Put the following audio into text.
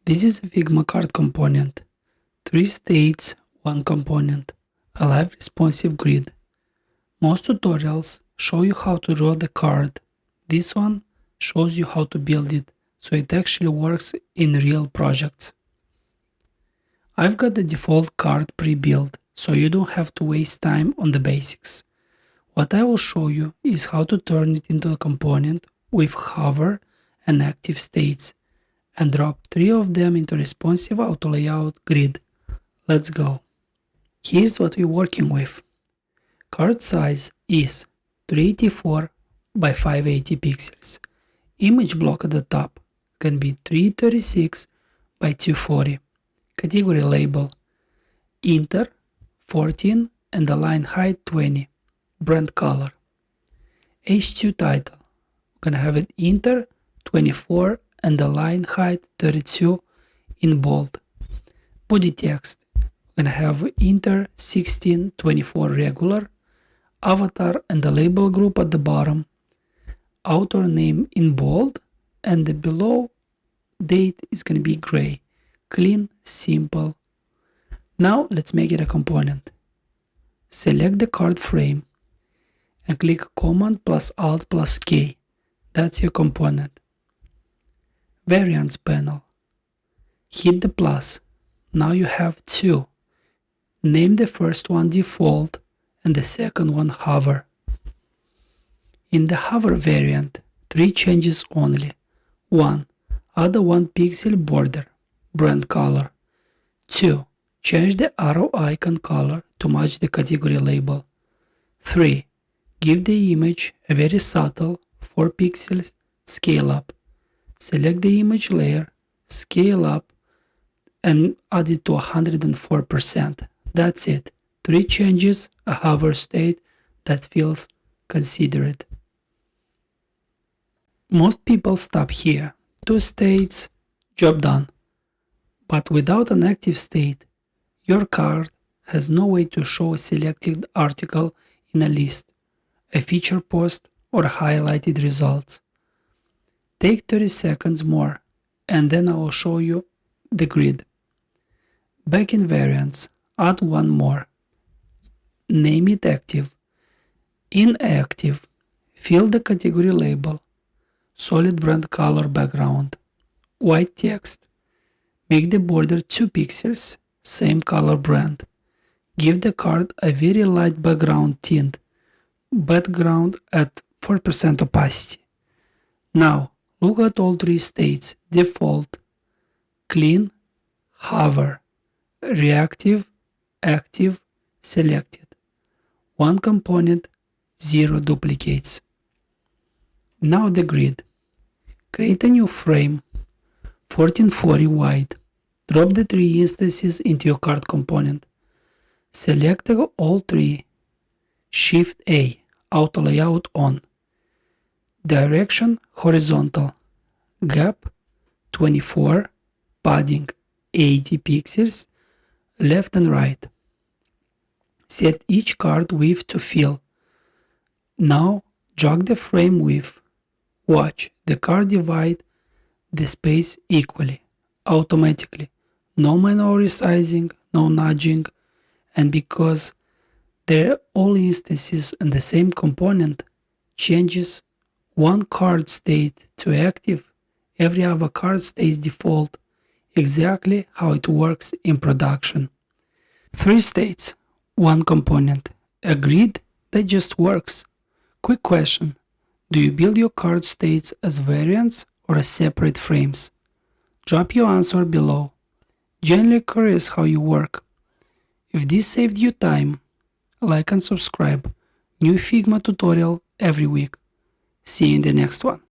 This is a Figma card component. 3 states, 1 component. A live responsive grid. Most tutorials show you how to draw the card. This one shows you how to build it, so it actually works in real projects. I've got the default card pre-built, so you don't have to waste time on the basics. What I will show you is how to turn it into a component with hover and active states, and drop 3 of them into responsive auto layout grid. Let's go. Here's what we're working with. Card size is 384 by 580 pixels. Image block at the top can be 336 by 240. Category label Inter 14 and the line height 20. Brand color. H2 title. We're gonna have it Inter 24 and the line height 32 in bold. Body text. We're gonna have Inter 1624 regular. Avatar and the label group at the bottom. Author name in bold, and the below date is gonna be gray. Clean, simple. Now let's make it a component. Select the card frame and click Command plus Alt plus K. That's your component. Variants panel. Hit the plus. Now you have 2. Name the first one default and the second one hover. In the hover variant, 3 changes only. 1. Add a 1 pixel border, brand color. 2. Change the arrow icon color to match the category label. 3. Give the image a very subtle 4 pixels scale up. Select the image layer, scale up, and add it to 104%. That's it. 3 changes, a hover state that feels considerate. Most people stop here. 2 states, job done. But without an active state, your card has no way to show a selected article in a list, a feature post, or highlighted results. Take 30 seconds more, and then I will show you the grid. Back in variants, add 1 more. Name it active. In active, fill the category label, solid brand color background, white text. Make the border 2 pixels, same color brand. Give the card a very light background tint, background at 4% opacity. Now, look at all 3 states, default, clean, hover, reactive, active, selected. 1 component, 0 duplicates. Now the grid. Create a new frame, 1440 wide. Drop the 3 instances into your card component. Select all 3. Shift A, auto layout on. Direction horizontal. Gap 24. Padding 80 pixels. Left and right. Set each card width to fill. Now jog the frame width. Watch the card divide the space equally, automatically. No manual resizing, no nudging, and because they're all instances in the same component, changes one card state to active, every other card stays default, exactly how it works in production. 3 states, 1 component, a grid that just works. Quick question, do you build your card states as variants or as separate frames? Drop your answer below. Genuinely curious how you work. If this saved you time, like and subscribe. New Figma tutorial every week. See you in the next one.